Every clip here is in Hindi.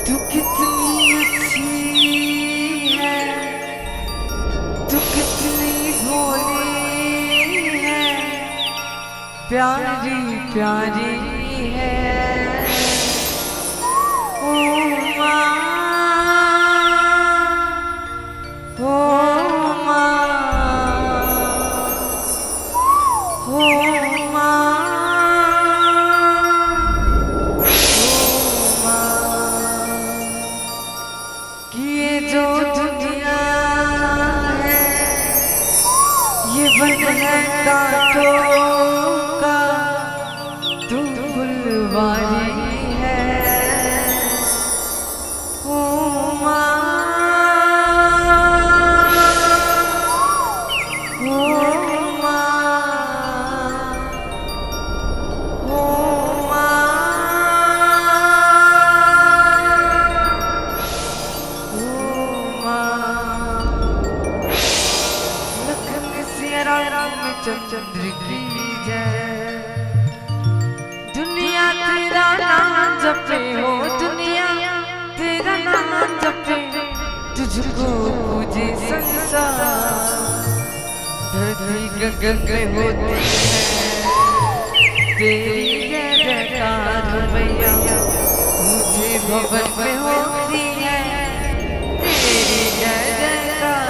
तू कितनी अच्छी है, तू कितनी भोली है, प्यारी प्यारी है। ओ माँ, ओ माँ, ओ माँ, ये जो दुनिया है ये बन है कांटों का, तू फुलवारी है। ओ माँ, ओ माँ, ओ माँ, चंद्र की जय। दुनिया तेरा नाम जपे हो, दुनिया तेरा नाम जपे, तुझको पूजे संसार। धरती गगन में होती है तेरी जय जयकार मैया, मुझे भवन में होती है तेरी जय जयकार।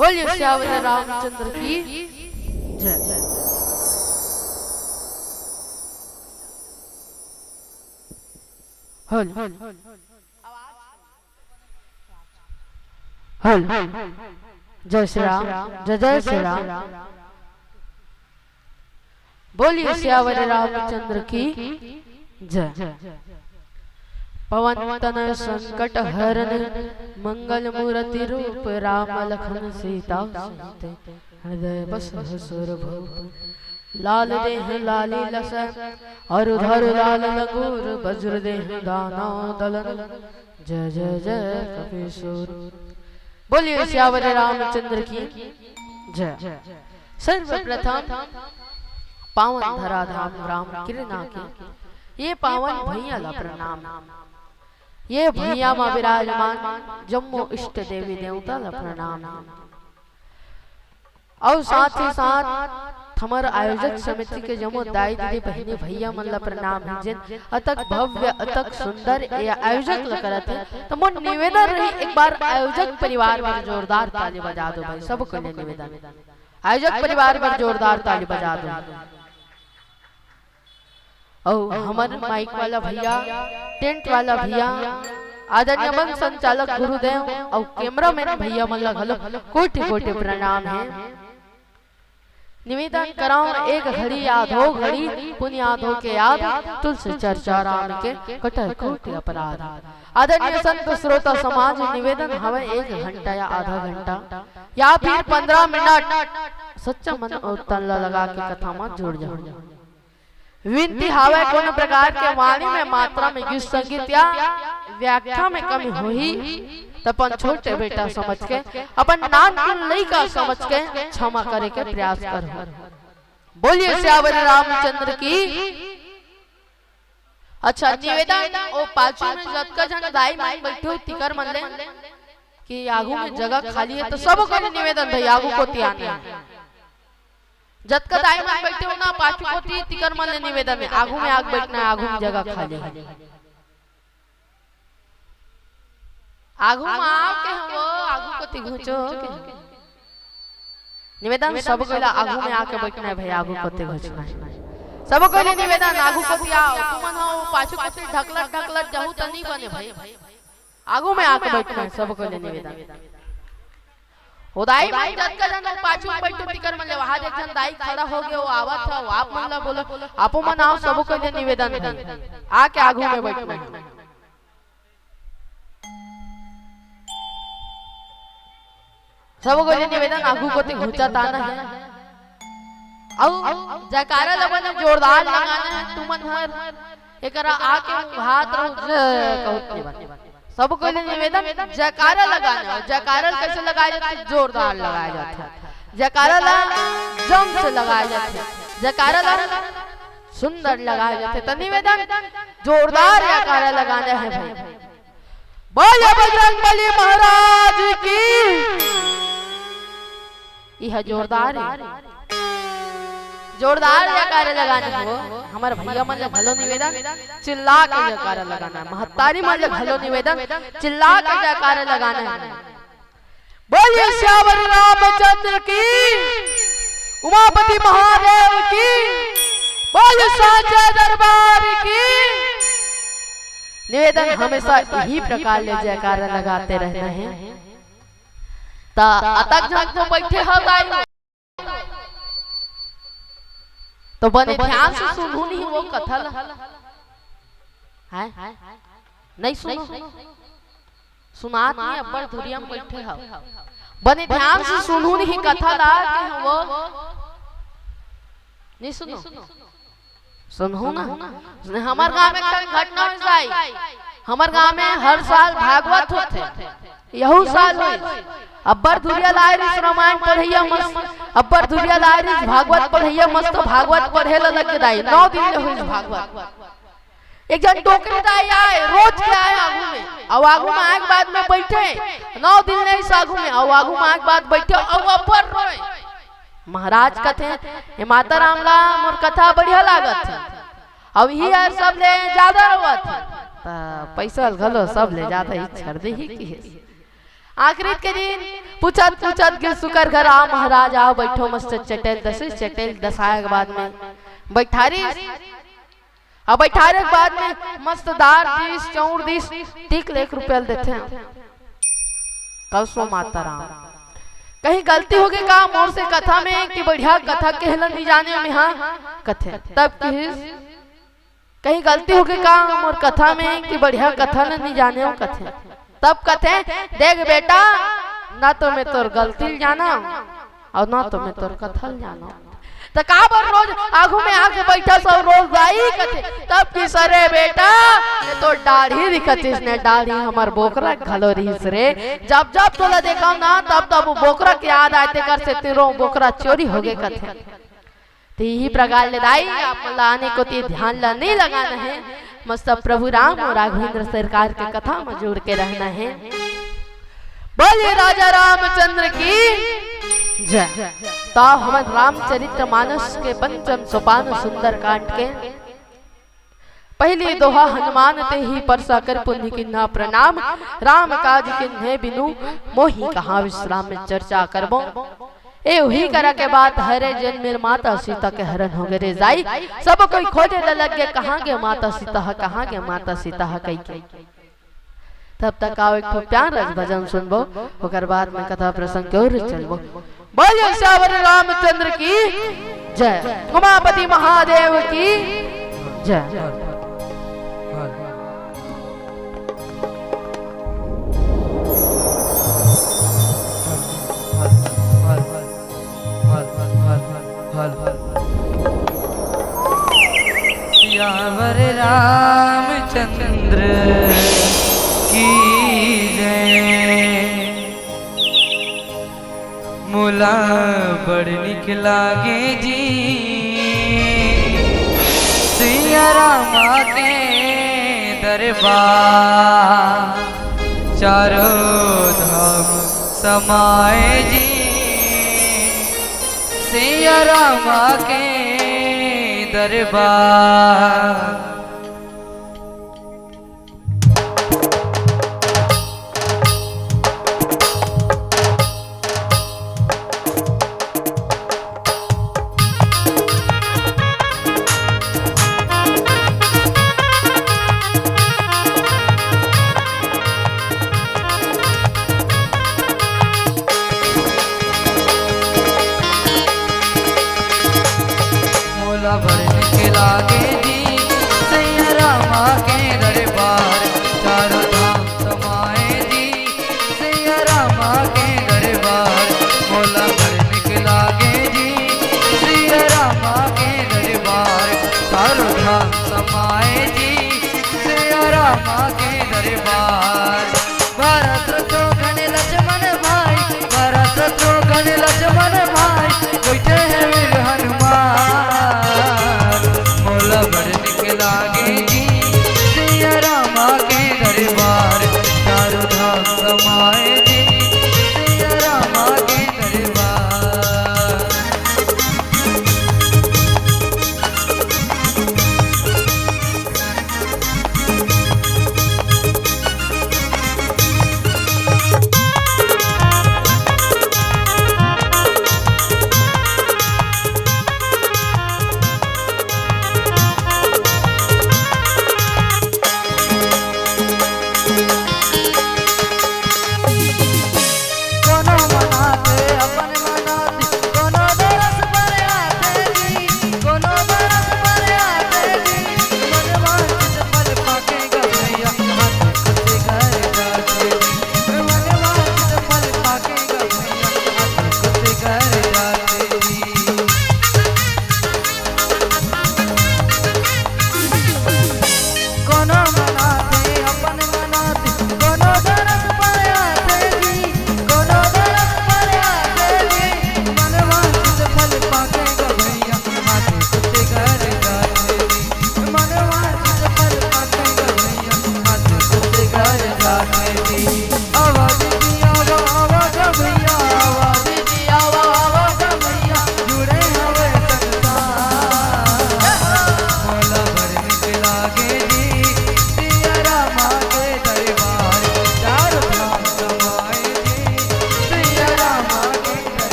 बोलिए श्यावर रामचंद्र की जय। हल हल जय श्री राम, जय जय श्री राम। बोलिए श्यावर रामचंद्र की जय। पवन तनय संकट हरण मंगल मूर्ति रूप राम लखन सीता सहित हृदय बस हसुर भूप। लाल देह लाली लस और उधर लाल लगूर वज्र देह दाना दलन जय जय जय कपीशूर। बोलिए श्यावर रामचंद्र की जय। सर्वप्रथम पावन धरा धाम राम किरना के ये पावन भैया ला प्रणाम। ये भैया मां विराजमान जम्मू इष्ट देवी देवता ला प्रणाम। और साथ ही साथ हमार आयोजक समिति के जमो दाई दीदी बहनी भैया मन ला प्रणाम है जिन अतक भव्य अतक सुंदर या आयोजक ला करत है। तो मोर निवेदन रही एक बार आयोजक परिवार में जोरदार ताली बजा दो भाई, सबको निवेदन आयोजक परिवार में जोरदार ताली बजा दो। और हमारे माइक वाला भैया, टेंट वाला भैया, आदरणीय मंच संचालक गुरुदेव और कैमरामैन भैया मन ला घलो कोटि कोटि प्रणाम है। निवेदन कराओ एक घड़ी याद हो घड़ी पुण्य याद हो के याद तुलसी चर्चा राम के कटह कोटि अपराध। आदरणीय संत श्रोता समाज निवेदन हमें 1 घंटा या आधा घंटा या फिर 15 मिनट सच्चा मन और तन लगा के कथा में जुड़ जाओ। विनती हावे कोनो प्रकार के वाणी में मात्रा में गीत संगीत या व्याख्या में कमी होही तपन छोटे बेटा समझ के अपन नान लइका समझ के क्षमा करे के प्रयास करो। बोलिए श्यावर रामचंद्र की। अच्छा निवेदन ओ पाछू में जतका जन दाई माई बैठो तिकर मन ले कि आगू में जगह खाली है तो सब को निवेदन भाई आगू को त्याना जतका दाई माई बैठे हो ना पाछू को तिकर मन ले निवेदन में आगू में आग बैठना है, आगू में जगह खाली है। आगू में आओ के वो आगू को तिघुचो के निवेदन सब कोला आगू में आके बैठना है भाई, आगू को तिघुचना है सब कोले निवेदन आगू को आओ तुमन हो पाछू पाछू ढकलट ढकलट जाऊ त नहीं बने भाई, आगू में आके बैठना है सब कोले निवेदन। होदाई भाई जत का जन पाछू बैठो तिकर मन ले वहां देख जन दाई खड़ा हो गए वो आवत है वो आप मन ला बोलो आपो मन आओ सब कोले निवेदन भाई आके आगू में बैठना है। सब को निवेदन आगू को ते घुचा ताना है और जयकारा लगन जोरदार लगाना है तुमन हर एकरा आके हाथ रहो कहत निवेदन सब को निवेदन जयकारा लगाना है। जयकारा कैसे लगाया जाता है? जोरदार लगाया जाता है। जयकारा ला जम से लगाया जाता है, जयकारा ला सुंदर लगाया जाता है। तो निवेदन जोरदार जयकारा लगाना है भाई। बोलो बजरंगबली महाराज की। यह जोरदार जोरदार जयकारा लगाना हो। हमारे भैया मन भलो निवेदन चिल्ला के जयकारा लगाना है। महतारी मन भलो निवेदन चिल्ला के जयकारा लगाना है। बोलिए श्यावर रामचंद्र की, उमापति महादेव की, बोलिए साचे दरबार की। निवेदन हमेशा यही प्रकार ले जयकारा लगाते रहना है। ता अतक जन तो बैठे हो गाई तो बने ध्यान से सुनू नहीं वो कथा है नहीं सुनो सुनात नहीं अब्बर धुरिया में बैठे हो बने ध्यान से सुनू नहीं कथा ला के वो नहीं सुनो सुनू ना। हमार गांव में कल घटना हो जाए। हमार गांव में हर साल भागवत होते यहू साल हुई। अब्बर धुरिया लायरिस रामायण पढ़ैया मस्त अब्बर धुरिया लायरिस भागवत पढ़ैया मस्त भागवत पढ़े लग दाई 9 दिन ले हुई भागवत। एक जन टोकरी दाई आए रोज के आए आगू में और आगू में आग बाद में बैठे 9 दिन ले इस आगू में और आगू में आग बाद बैठे और अब्बर रोए। महाराज कथे ये माता रामला मोर कथा बढ़िया लागत है अब ही यार सब ले ज्यादा रोवत पैसा घलो सब ले ज्यादा ही छड़ दे ही की आखिरी के दिन पूछत पूछत गिर सुकर घर आ महाराज आओ बैठो मस्त चटेल दसाए के बाद में बैठारी अब बैठारे के बाद में मस्त दार दिस चौर दिस टिक 1 रुपया देते हैं कल सो माता राम कहीं गलती हो गई का मोर से कथा में कि बढ़िया कथा कहलन नहीं जाने में हाँ कथे तब कहीं गलती हो गई का मोर कथा में कि बढ़िया कथा नहीं जाने हो कथे तब कथे देख बेटा ना तो मैं तोर गलती जाना और ना तो मैं तोर कथल जाना तो का बर रोज आगू में आके बैठा सब रोज गाई कथे तब की सरे बेटा ये तो दाढ़ी दिखतिस ने दाढ़ी हमार बोकरा घलो रहीस रे जब जब तोला देखा ना तब तब वो बोकरा के याद आते कर से तेरो बोकरा चोरी हो गए कथे तो यही प्रकार ले दाई आप लाने को ते ध्यान ला नहीं लगाना है मस्त प्रभु राम और राघवेंद्र सरकार के कथा में जोड़ के रहना है। बोलिए राजा रामचंद्र की जय। तो हमारे रामचरित्र मानस के पंचम सोपान सुंदर कांड के पहले दोहा हनुमान ते ही परसा कर पुण्य किन्ना प्रणाम राम काज किन्हे बिनु मोहि कहा विश्राम में चर्चा करबो ए वही करा के बात हरे जन मेरे माता सीता के हरण हो गए जाई सब कोई खोजे लग गए कहाँ गए माता सीता है कहाँ गए माता सीता है कई तब तक आओ एक प्यार रस भजन सुनबो ओकर बाद में कथा प्रसंग और चलबो। बोलिए श्यावर रामचंद्र की जय उमापति महादेव की जय। श्यावर रामचंद्र की जय। मुला बड़ निक लागे जी सिया रामा के दरबार चारों धाम समाए जी सिया रामा के दरबार। चारों धाम समाए जी सिया रामा के दरबार।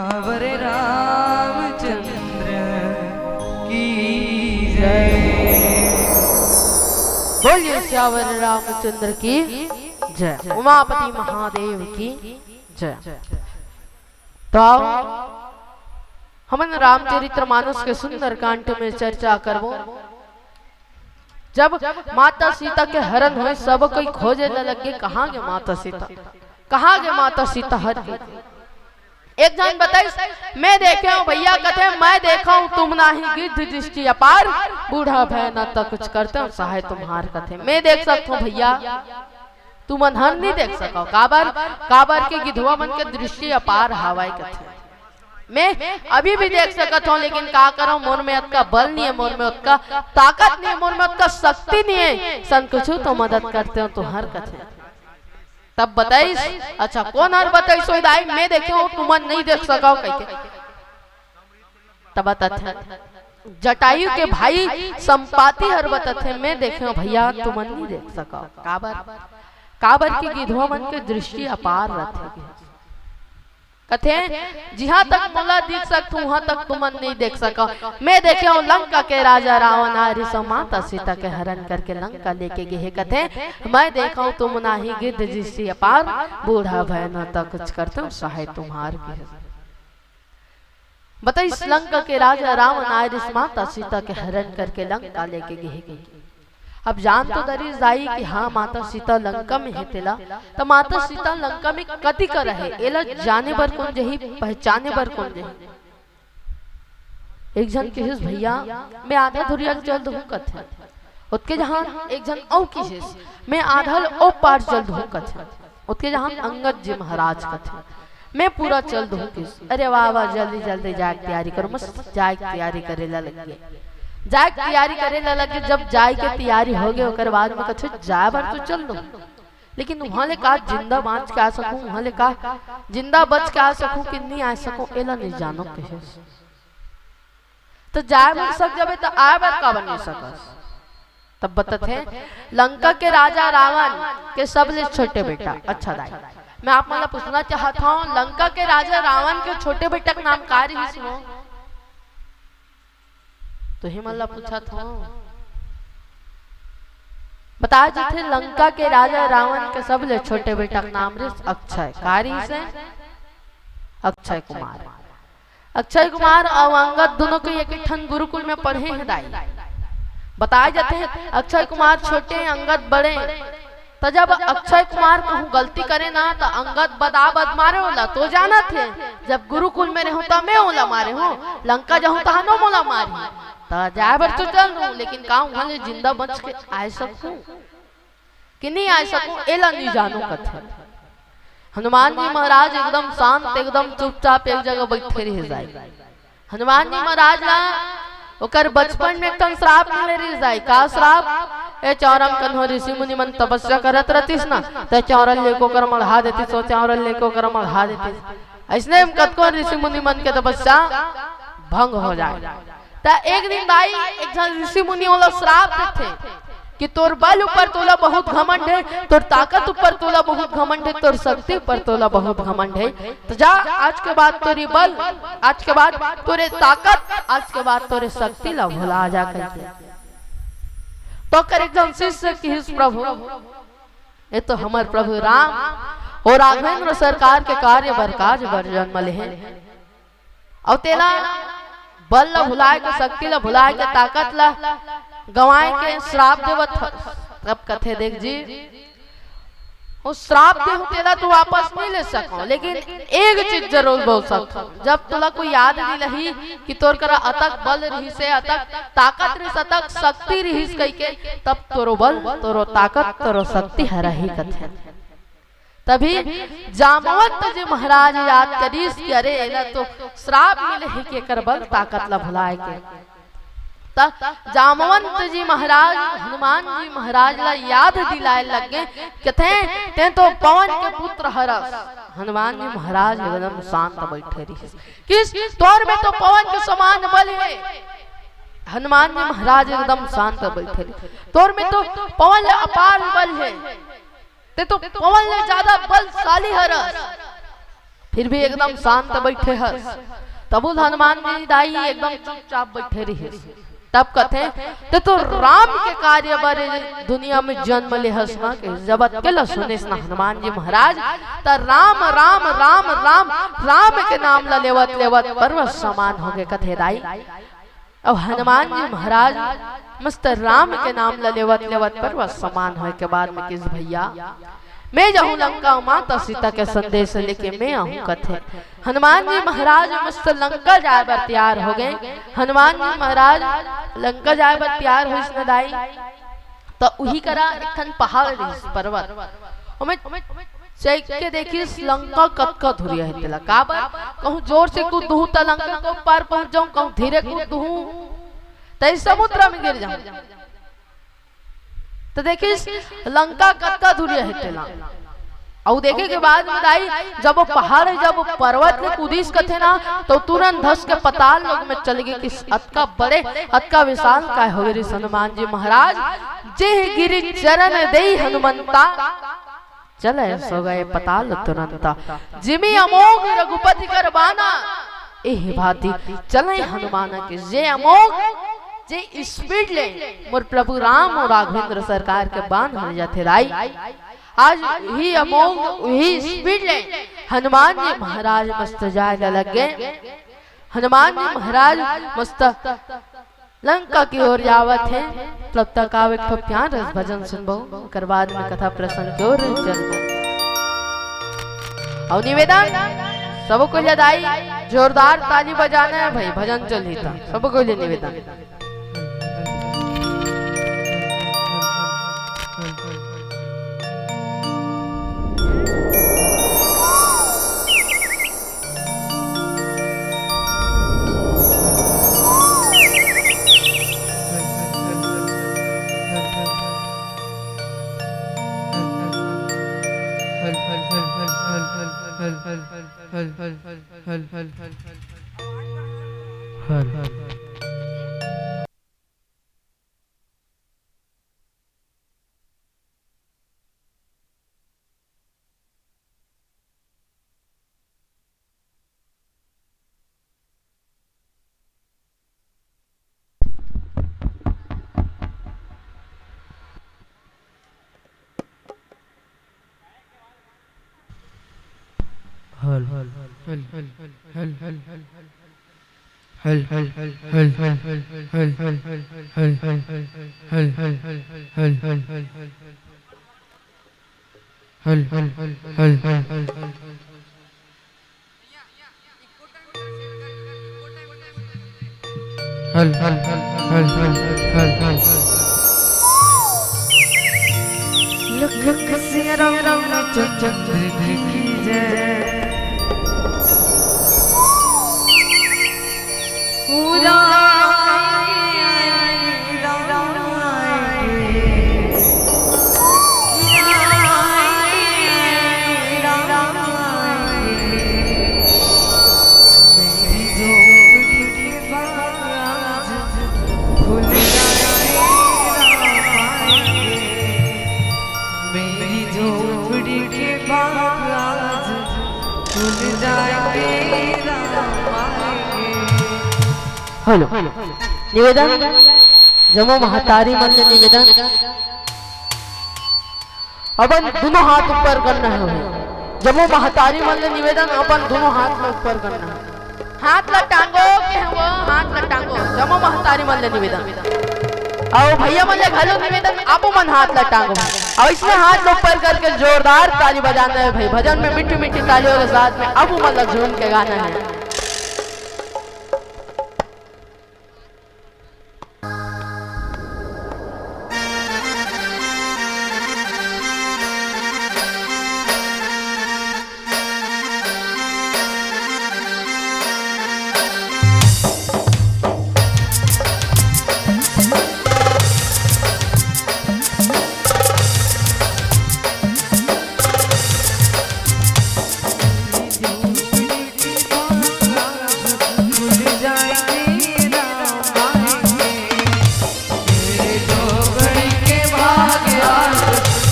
सियावर रामचंद्र की जय। बोलिए सियावर रामचंद्र की जय। उमापति महादेव की जय। तो हमन रामचरितमानस के सुंदर कांड में चर्चा करबो। जब माता सीता के हरण हुए सब कोई खोजे न लगे कहाँ गे माता सीता, कहाँ गे माता सीता हर एक जन बताइस मैं देखे हूँ भैया कथे मैं देखा हूँ तुम नाही गिद्ध दृष्टि अपार बूढ़ा भय न तो कुछ करते हो सहाय तुम्हार कथे। मैं देख सकता हूँ भैया तुम अनहर नहीं देख सको काबर काबर के गिधवा मन के दृष्टि अपार हवाई कथे। मैं अभी भी देख सकता हूँ लेकिन का करो मोर में उसका बल नहीं है, मोर में उसका ताकत नहीं है, मोर में उसका शक्ति नहीं है। संकुचु तो मदद करते हो तो हर कथे। तब बताइस अच्छा कौन हर बताइस सोईदाई मैं देखे हो तुम नहीं देख सको कह के। तब बताते जटायु के भाई संपाति हर बताते मैं देखे हो भैया तुम नहीं देख सको काबर काबर की गिधवा मन के दृष्टि अपार रहते कथे जहाँ तक मोला देख सकता वहां तक तुम नहीं देख सको। मैं देखे हूँ लंका के राजा रावण आरि माता सीता के हरण करके लंका लेके गए कथे। मैं देखा हूँ तुम नाही गिद्ध दृष्टि अपार बूढ़ा भय न तो कुछ करते हो सहाय तुम्हार की। बताइए लंका के राजा रावण आरि माता सीता के हरण करके लंका लेके गए। अब जान तो दरी जाई कि हाँ माता सीता लंका में है तेला तो माता सीता लंका में कति कर रहे एला जाने बर कौन जही पहचाने बर कौन जही। एक जन के हिस भैया मैं आधा धुरिया चल दूं कथे उसके जहां एक जन औ की हिस मैं आधा ओ पार चल दूं कथे उसके जहां अंगद जी महाराज कथे मैं पूरा चल दूं किस। अरे वाह वाह जल्दी जल्दी जाए तैयारी करो मस्त जाए तैयारी करेला लगे जाए तैयारी करे लगे। जब जाए के तैयारी हो गए ओकर बाद में कछु जाए बार तो चल दो लेकिन वहां ले का जिंदा बाँच के आ सकूं वहां ले का जिंदा बच के आ सकूं कि नहीं आ सकूं एला नहीं जानो कहे। तो जाए बार सक जबे तो आए बार का बन सकस। तब बताते लंका के राजा रावण के सब ले छोटे बेटा अच्छा दाई मैं आप मतलब पूछना चाहता हूँ लंका के राजा रावण के छोटे बेटा का नाम का रही सुनो तो ही मल्ला पूछा था बताया जाते लंका के राजा रावण के सब ले छोटे बेटा का नाम रे अक्षय कारी से अक्षय कुमार। अक्षय कुमार और अंगद दोनों को एक ठन गुरुकुल में पढ़े हैं दाई। बताया जाते हैं अक्षय कुमार छोटे अंगद बड़े। तो जब अक्षय कुमार कहूँ गलती करे ना तो अंगद बदाबद मारे होला तो जाना थे जब गुरुकुल में रहूं तो मैं ओला मारे हूँ लंका जाऊं तो नो मोला मारी तो जाए बर तो चल दूं लेकिन का वहां ले जिंदा बच के आ सकूं कि नहीं आ सकूं एला नहीं जानो कथे। हनुमान जी महाराज एकदम शांत एकदम चुपचाप एक जगह बैठे रह जाए। हनुमान जी महाराज ला ओकर बचपन में एक श्राप मिले रह जाए का श्राप ए चौरम कन्हो ऋषि मुनि मन तपस्या करत रहतीस ना ते चौरल लेको कर मढ़ा देती सो चौरल लेको कर मढ़ा देती ऐसने कतको ऋषि मुनि मन के तपस्या भंग हो जाए। ता एक दिन भाई एक जन ऋषि मुनि वाला श्राप देते कि तोर बल ऊपर तोला बहुत घमंड है तोर ताकत ऊपर तोला बहुत घमंड है तोर शक्ति ऊपर तोला बहुत घमंड है तो जा आज के बाद तोरी बल आज के बाद तोरे ताकत आज के बाद तोरे शक्ति ला भुला जा करके। तो कर एकदम शिष्य की प्रभु ये तो हमारे प्रभु राम और राघवेंद्र सरकार के कार्य बरकाज बर जन्म ले हैं और तेला बल ला भुलाए के शक्ति ला भुलाए के ताकत ला गवाए के श्राप देवत तब कथे देख जी वो श्राप दे तेला तू वापस नहीं ले सको लेकिन एक चीज जरूर बोल सकता जब तुला कोई याद नहीं रही कि तोर करा अतक बल रही से अतक ताकत रही अतक शक्ति रही कह के तब तोरो बल तोरो ताकत तोरो शक्ति हरा ही कथे। तभी जामवंत जी महाराज याद करीस कि अरे एला तो श्राप मिले ही के कर बल ताकत ला भुलाए के। जामवंत जी महाराज हनुमान जी महाराज ला याद दिलाए लगे कहते ते तो पवन के पुत्र हरस। हनुमान जी महाराज एकदम शांत बैठे रही किस तौर में तो पवन के समान बल है। हनुमान जी महाराज एकदम शांत बैठे रही तौर में तो पवन अपार बल है ते तो पवन ले ज्यादा बलशाली हरस फिर भी एकदम शांत बैठे हस। तब हनुमान जी दाई एकदम चुपचाप बैठे रहे। तब कथे तो राम के कार्य बारे दुनिया में जन्म ले हसना के जब अकेला सुने ना हनुमान जी महाराज त राम राम राम राम राम के नाम ला लेवत लेवत पर्वत समान हो गए कथे दाई। अब हनुमान जी महाराज मस्त राम के नाम ला लेवत लेवत पर्वत समान होए के बाद में किस भैया मैं जाऊं लंका माता सीता के संदेश लेके मैं आऊं कथे। हनुमान जी महाराज मस्त लंका जाए बर तैयार हो गए। हनुमान जी महाराज लंका जाए बर तैयार हुई सदाई तो उही करा एक पहाड़ रही पर्वत चेक के देखी लंका कतका धुरिया है तेला काबर कहूं जोर से कूद दूं त लंका को पार पहुंच जाऊं कहूं धीरे कूद दूं त समुद्र में गिर जाऊं। तो देखिए लंका कतका धुरिया है तेला और देखे के बाद में दाई जब वो पहाड़ जब पर्वत में कूदिस कथे ना तो तुरंत धस के पताल लोग में चल गए कि अतका बड़े अतका विशाल का हो गए हनुमान जी महाराज जे गिरी चरण दे हनुमंता चले सो गए पताल तुरंता जिमी अमोघ रघुपति कर बाना एह भांति चले हनुमान के जे अमोघ जे स्पीड ले मोर प्रभु राम और राघवेंद्र सरकार के बाण हो जाते राई आज ही अमोघ ही स्पीड ले हनुमान जी महाराज मस्त जाए लग गए। हनुमान जी महाराज मस्त लंका की ओर जावत है। तब तक आवे तो प्यार रस भजन सुनबो कर बाद में कथा प्रसंग की ओर चलबो और निवेदन सबको जदाई जोरदार ताली बजाना है भाई भजन चल ही था सबको ले निवेदन। हेलो निवेदन जमो महतारी मन ने निवेदन अपन दोनों हाथ ऊपर करना है। जमो महतारी मन ने निवेदन अपन दोनों हाथ में ऊपर करना है। हाथ ला टांगो के वो हाथ ला टांगो जमो महतारी मन ने निवेदन और भैया मन ने घलो निवेदन आपो मन हाथ ला टांगो और इसमें हाथ ऊपर करके जोरदार ताली बजाना है भाई। भजन में मीठी मीठी तालियों के साथ में अब मतलब झूम के गाना है।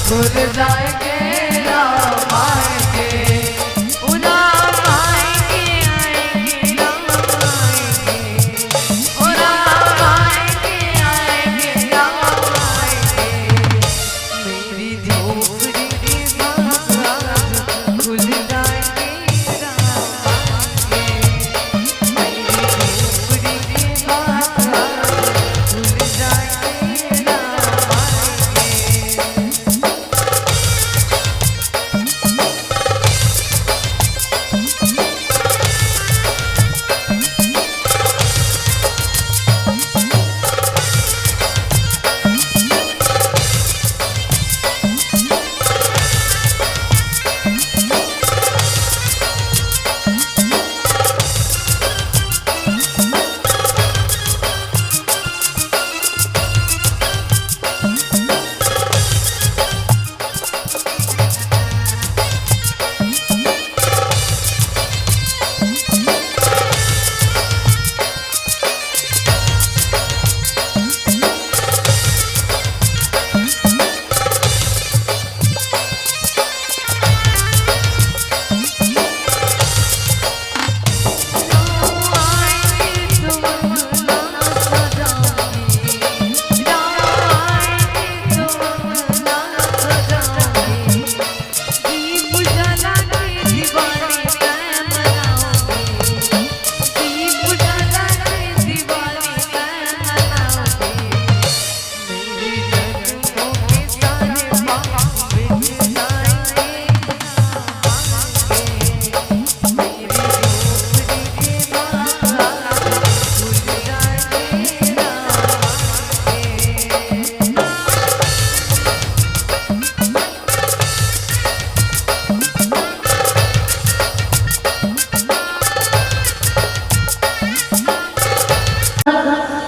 भूल जाएंगे राम आएंगे उजाला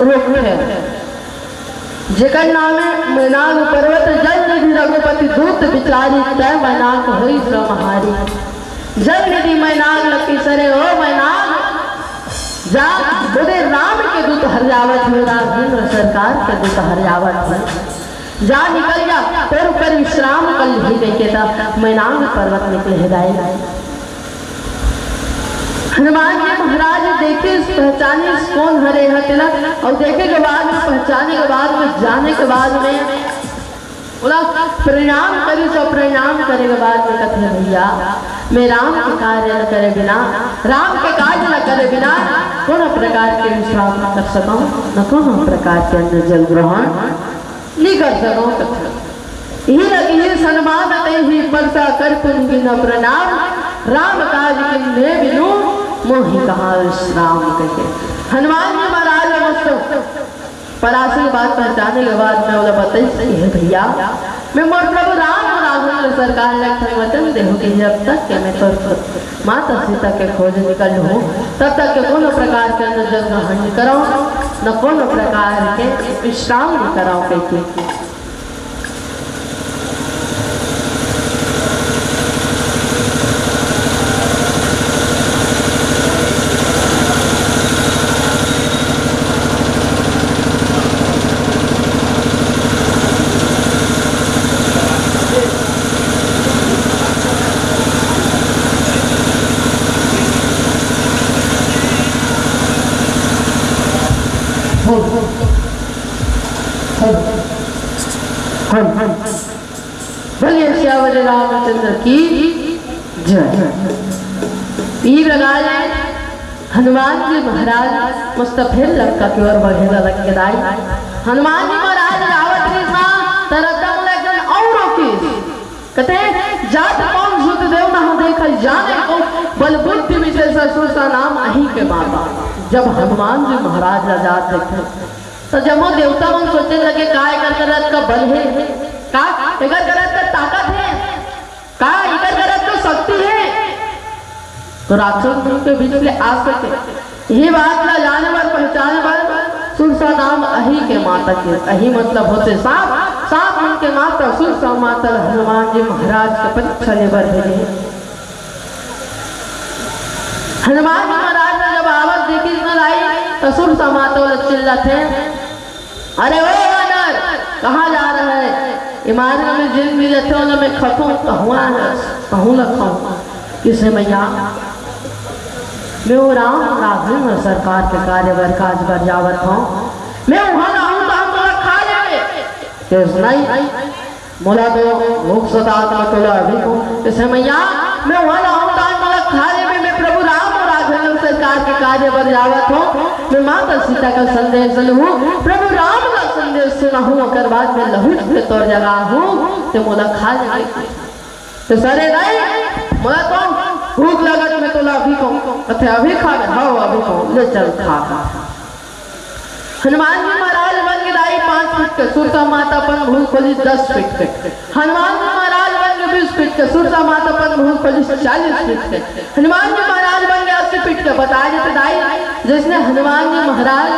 रुख है जेकर नामे मैनाक पर्वत जल निधि रघुपति दूत विचारी तय मैनाक होई समहारी। जल निधि मैनाक लकी सरे हो मैनाक जा बोले राम के दूत हरियावत हो राजेंद्र सरकार के दूत हरियावत हो जा निकल जा तेरे ऊपर विश्राम कल ही गई के था मैनाक पर्वत निकले हिदायत। हनुमान जी महाराज देखे पहचाने कौन हरे हटला और देखे के बाद में पहचाने के बाद में जाने के बाद में बोला प्रणाम करी तो प्रणाम करे के बाद में कहते भैया मैं राम के कार्य न करे बिना राम के कार्य न करे बिना कौन प्रकार के विश्राम न कर सकूं न कौन प्रकार के अन्न जल ग्रहण नहीं कर सकूं। यही लगी सन्मान ही परसा कर पुंगी न प्रणाम राम काज किन्ने बिनु मोहि कहा विश्राम करके। हनुमान जी महाराज मस्त परासी की बात पहचाने के बाद मैं बोला बताइए है भैया मैं मोर प्रभु राम राघवेंद्र सरकार लक्षण वचन देहूँ कि जब तक के मैं तो माता सीता के खोज निकल हूँ तब तक के कोनो प्रकार के अन्न जल ग्रहण कराऊँ न कोनो प्रकार के विश्राम नहीं कराऊँ कहते। बोलिए श्यावर रामचंद्र की जय। हनुमान जी महाराज मस्त फिर लंका की ओर बढ़े लग के दाई। हनुमान जी महाराज रावत ने तरदम लगन औरों की कहते जात कौन सुत देव ना देखा जाने को बल बुद्धि विशेष ससुर सा नाम अही के माता। जब हनुमान जी महाराज आजाद देखे तो जब वो देवता मन सोचने लगे का गरज का बल है का इगर गरज का ताकत है का इगर गरज का शक्ति है तो राक्षस के बीच में आ सके ये बात ना जाने पर पहचाने पर सुरसा नाम अही के माता के अही मतलब होते सांप सांप उनके माता सुरसा माता हनुमान जी महाराज के परीक्षा लेकर भेजे। हनुमान जी महाराज ने जब आवाज देखी न आई तो सुरसा माता चिल्लाते अरे ओ वानर कहाँ जा रहा है ईमान में जिन भी रहते हो ना मैं खतूं कहूँ लखाऊं किसे मैया मैं वो राम राघवेंद्र सरकार के कार्य काज पर जावत हूँ मैं वहाँ रहूँ तो हम लोग खा जाए नहीं मोला तो भूख सता तो अभी को किसे मैया मैं वहाँ रहूँ तो हम लोग खा जाए मैं प्रभु राम और राघवेंद्र सरकार के कार्य पर जावत हूँ मैं माता सीता का संदेश लूँ प्रभु राम का संदेश सुना हूँ अगर बाद में लहूट के तौर जगा हूँ तो मोला खा जाए तो सरे नहीं मोला तो भूख लगत में तो अभी को अथे अभी खा हाँ अभी को ले चल खा। हनुमान जी महाराज बन के दाई 5 फीट के सुरसा माता पन भूल खोली 10 फीट के। हनुमान जी महाराज बन के 20 फीट के सुरसा माता पन भूल खोली 40 फीट के। हनुमान जी महाराज बन के 80 फीट के बताया जाते दाई जिसने हनुमान जी महाराज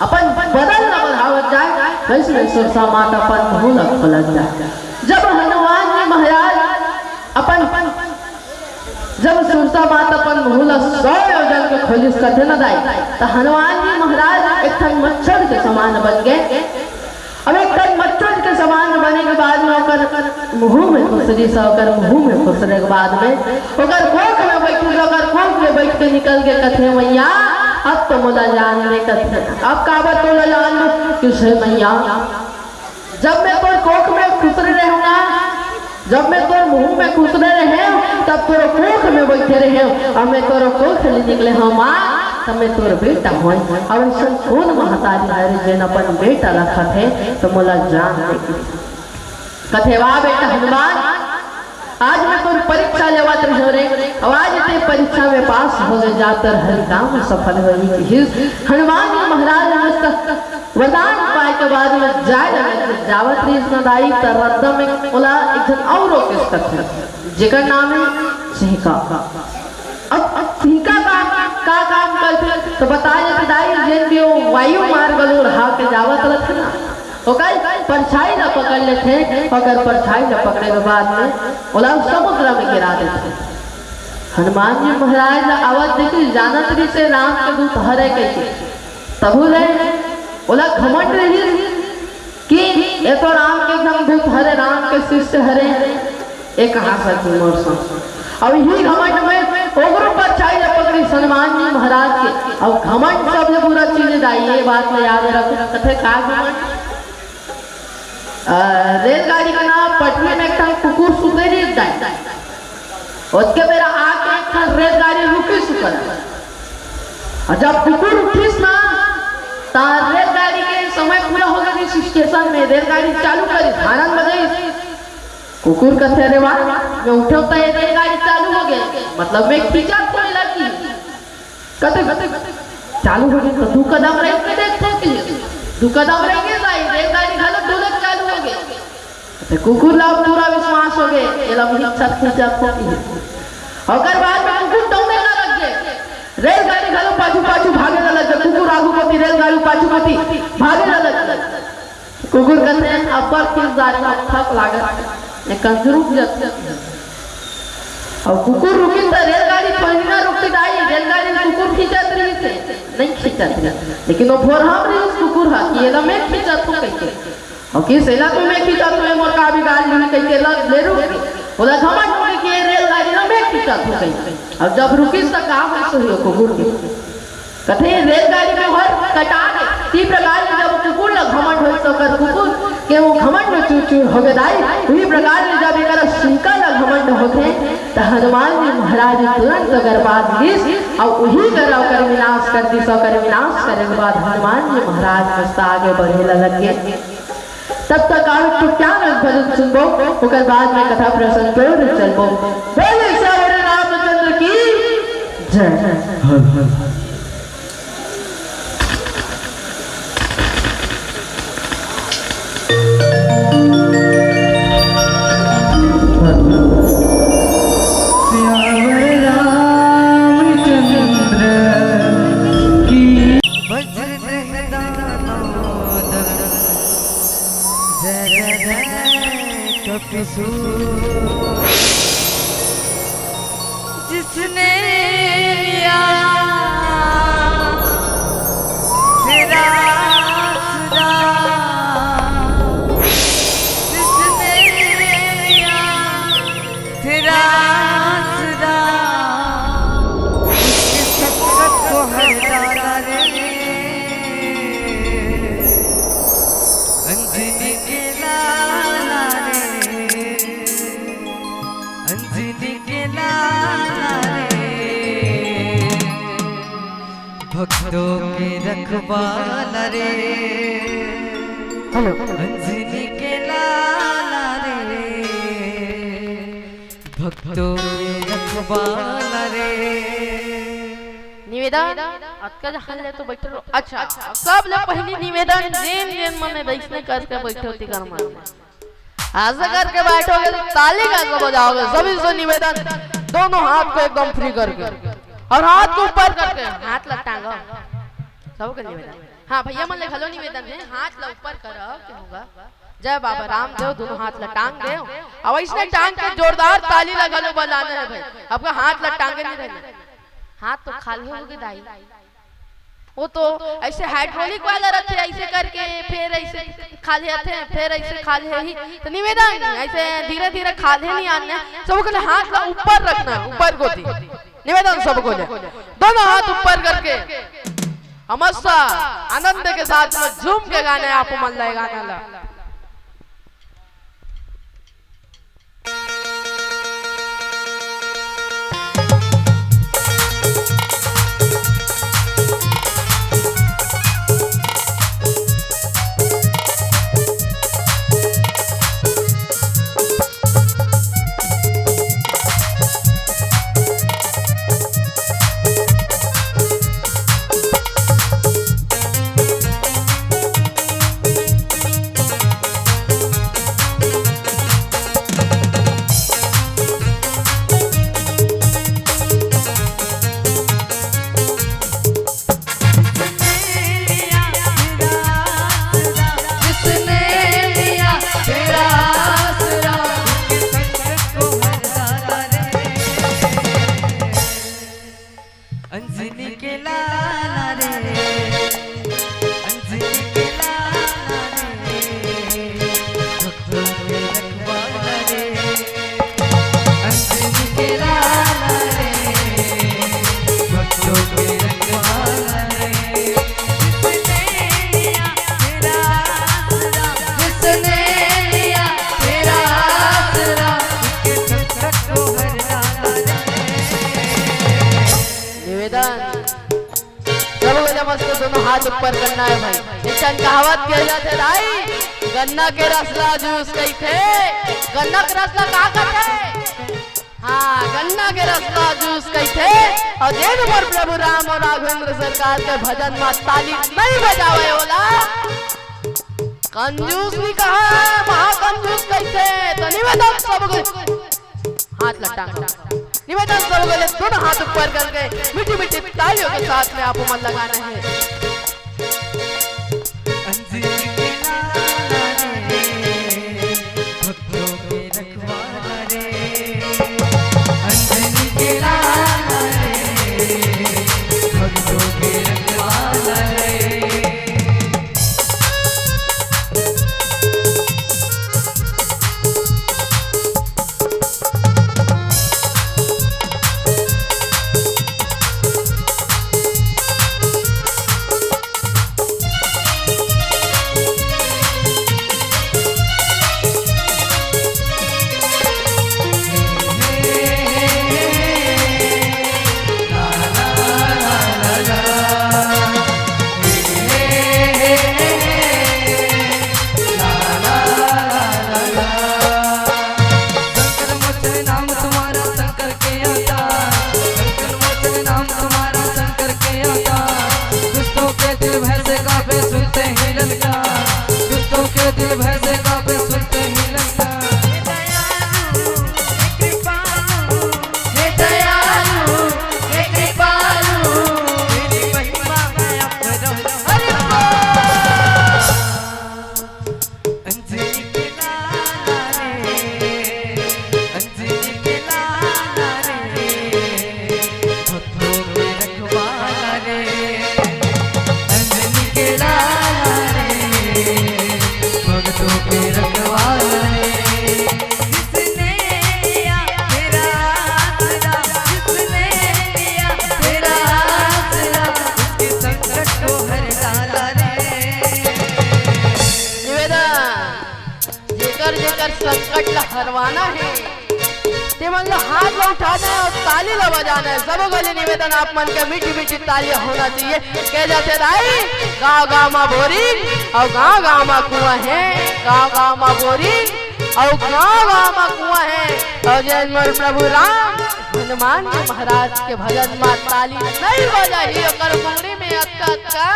अपन बदल न बढ़ावत जाए वैसे सुरसा माता पन भूल खोलत जाए। जब हनुमान जी महाराज अपन जब सुरसा माता अपन भूल 100 योजन के खोलिस कथे न दाई तो हनुमान जी महाराज एक ठन मच्छर के समान बन गए। अब एक ठन मच्छर के समान बने के बाद में ओकर मुंह में खुसरी सा ओकर मुंह में खुसरे के बाद में ओकर कोख में बैठ ओकर कोख में बैठ के निकल के कथे मैया अब तो मोला जान ले कथे अब काबत तो जान लो किसे मैया जब मैं कोई कोख में खुसरे रहूंगा जब मैं तोर मुंह में खुसरे रहे तब तोर कोख में बैठे रहे और मैं तोर कोख ले निकले हम माँ तब मैं तोर बेटा हो और ऐसा कौन महतारी है जिन अपन बेटा रखा थे तो मोला जान दे कथे वाह बेटा हनुमान आज मैं तोर परीक्षा लेवत रहे रे और आज ते परीक्षा में पास हो गए जातर हर काम सफल हो हनुमान जी महाराज मस्त वरदान पाए के बाद में जाए जावत कृष्ण दाई तरद्दा में बोला एक जन और किस कथे जेकर नाम है सिंहका। अब सिंहका का काम करते तो बताया जाते दाई जेन भी वो वायु मार्ग लो रहा के जावत रहते ना ओकर परछाई ला पकड़ लेते अगर परछाई ला पकड़े के बाद में ओला समुद्र में गिरा देते। हनुमान जी महाराज ला आवाज देखी जानत भी से राम के दूत हरे कैसे तबू रहे ओला घमंड रही कि ये तो राम के एकदम दूत हरे राम के शिष्य हरे एक कहा सकती मोर अब यही घमंड में ओगरो पर चाहिए पकड़ी हनुमान जी महाराज के अब घमंड सबसे बुरा चीज दाई ये बात में याद रखो कथे का घमंड रेलगाड़ी का नाम पटरी में एक कुकुर सुतेरी दाई उसके मेरा आके एक रेलगाड़ी रुकी सुकर और जब कुकुर उठीस ना ता रेलगाड़ी के समय पूरा हो गया इस स्टेशन में रेलगाड़ी चालू करी हारन बजाई कुकुर का थे रेवा मैं उठे होता है रेलगाड़ी चालू हो गए मतलब मैं खींचा कोई लगी कते चालू हो गई तो दो कदम रह के देखते कि दो कदम रह के जाई रेलगाड़ी गलत डोलक चालू हो गए तो कुकुर ला पूरा विश्वास हो गए ये ला मुझे छत खींचा खोकी अगर बाद में कुकुर दौड़ने ना लग गए रेलगाड़ी गलो पाछू पाछू भागे ना लग गए कुकुर आगू पति रेलगाड़ी पाछू पति भागे ना लग गए कुकुर कहते हैं अब्बा किस जा रहा थक लागत रुक जाते और कुकुर रुकी तो रेलगाड़ी पहली ना रुकती आई रेलगाड़ी कुकुर खींचत रही थे नहीं खींचत रही लेकिन वो भोर हम रही उस कुकुर हा कि ये मैं खींचत हूँ कैसे और किस एला तो मैं खींचत हूँ मोर का भी गाड़ी नहीं कैसे लग ले रुक बोला घमंड हो कि ये रेलगाड़ी ना मैं खींचत हूँ कैसे और जब रुकी तो काम है सही कुकुर के कथे रेलगाड़ी में हर कटा दे ती प्रकार के जब कुकुर ला घमंड हो तो कर कुकुर के वो घमंड में चूर हो गए दाई उसी प्रकार से जब एक सिंका ला घमंड होते तो हनुमान जी महाराज तुरंत अगर बात लिस और वही कर कर विनाश कर दी सो कर विनाश करे के बाद हनुमान जी महाराज मस्त आगे बढ़े लगे तब तक आप तो क्या भजन सुनबो ओकर बाद में कथा प्रसंग पर चलबो बोले श्री रामचंद्र की जय। जिसने लिया तेरा खुदा जिसने लिया तेरा खुदा उसके शक्कत को हटा रे अंजनी के लाला रे अंजनी के लाला रे भक्तों के रखवाला रे हेलो अंजनी के लाला रे भक्तों के रखवाला रे निवेदन अतका हल ले तो बैठे रहो अच्छा सब ले पहली निवेदन जेन जेन मने बैठने करके बैठे होती कर मार ऐसा करके बैठोगे तो ताली का बजाओगे सभी से निवेदन दोनों हाथ को एकदम फ्री करके और हाथ को ऊपर करके हाथ लटांगो सबके निवेदन हां भैया मन ले खलो निवेदन है हाथ ला ऊपर करो क्या होगा जय बाबा रामदेव दोनों हाथ लटांग दे अब इसने टांग के जोरदार ताली लगा लो बजाना है भाई आपका हाथ लटांगे नहीं रहना हाथ तो खाली होगी दाई वो तो ऐसे हाइड्रोलिक वाला रहते ऐसे करके फिर ऐसे खाली आते हैं फिर ऐसे खाली है ही तो निवेदन ऐसे धीरे धीरे खाली नहीं आने सबको हाथ ला ऊपर रखना ऊपर को दी निवेदन सबको दोनों हाथ ऊपर करके हमेशा आनंद के साथ में झूम के गाने आप मन लाए गाना ला मजे मस्त दोनों हाथ ऊपर करना है भाई। इंसान कहावत कह जाते भाई, गन्ना के रसला जूस कही थे, गन्ना के रसला कहा करते, हाँ गन्ना के रसला जूस कही थे। और जैन मोर प्रभु राम और राघवेंद्र सरकार के भजन में ताली नहीं बजावे बोला, कंजूस नहीं कहा, महाकंजूस कही थे। तो निवेदन सब हाथ लटा निवेदन सब बोले दोनों हाथ ऊपर करके मीठी मीठी तालियों के साथ में आपको मन लगाना है। संकट ला हरवाना है ते मन ला हाथ ला उठाना है और ताली ला बजाना है। सब गले निवेदन आप मन के मीठी मीठी तालियां होना चाहिए। कह जाते दाई गाँव गाँव में बोरिंग और गाँव गाँव में कुआं है, गाँव गाँव में बोरिंग और गाँव गाँव में कुआं है। और जय प्रभु राम हनुमान जी महाराज के भजन में ताली नहीं बजाई और मुंगरी में अक्का अक्का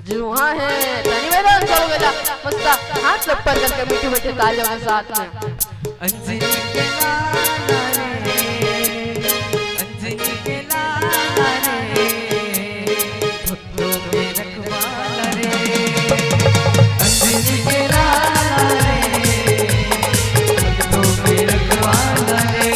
जुहा है। निवेदन करोगे मस्ता हाथ ऊपर करके मीठी मीठी तालियों के साथ में अंजनी के लाला रे, अंजनी के लाला रे, भक्तों के रखवाला रे, अंजनी के लाला रे, भक्तों के रखवाला रे।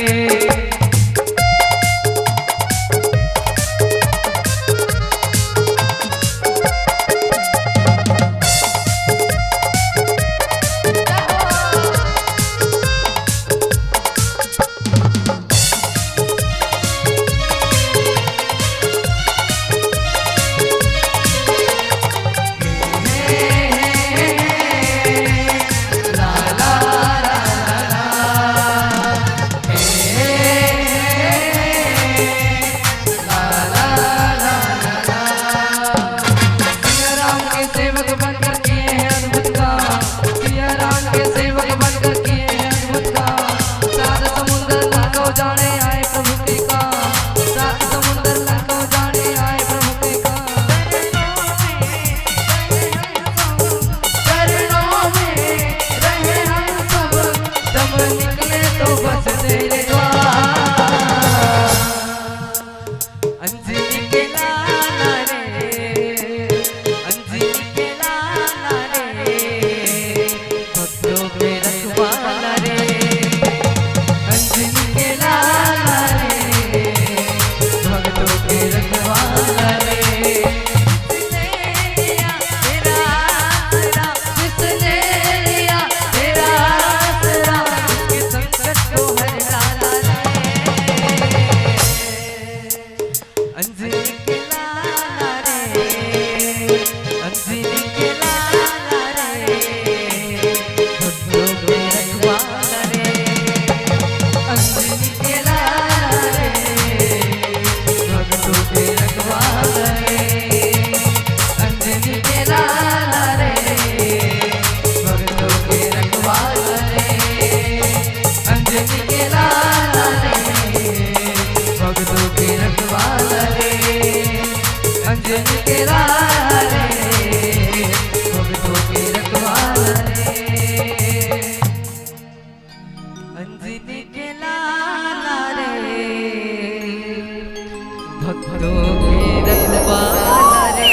भक्तों के रखवाला रे।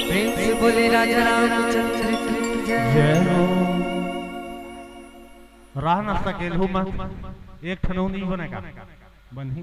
प्रेम से बोले राजा रामचंद्र की जय। राह ना सकेल हूँ मत एक ठनौनी बनेगा बनी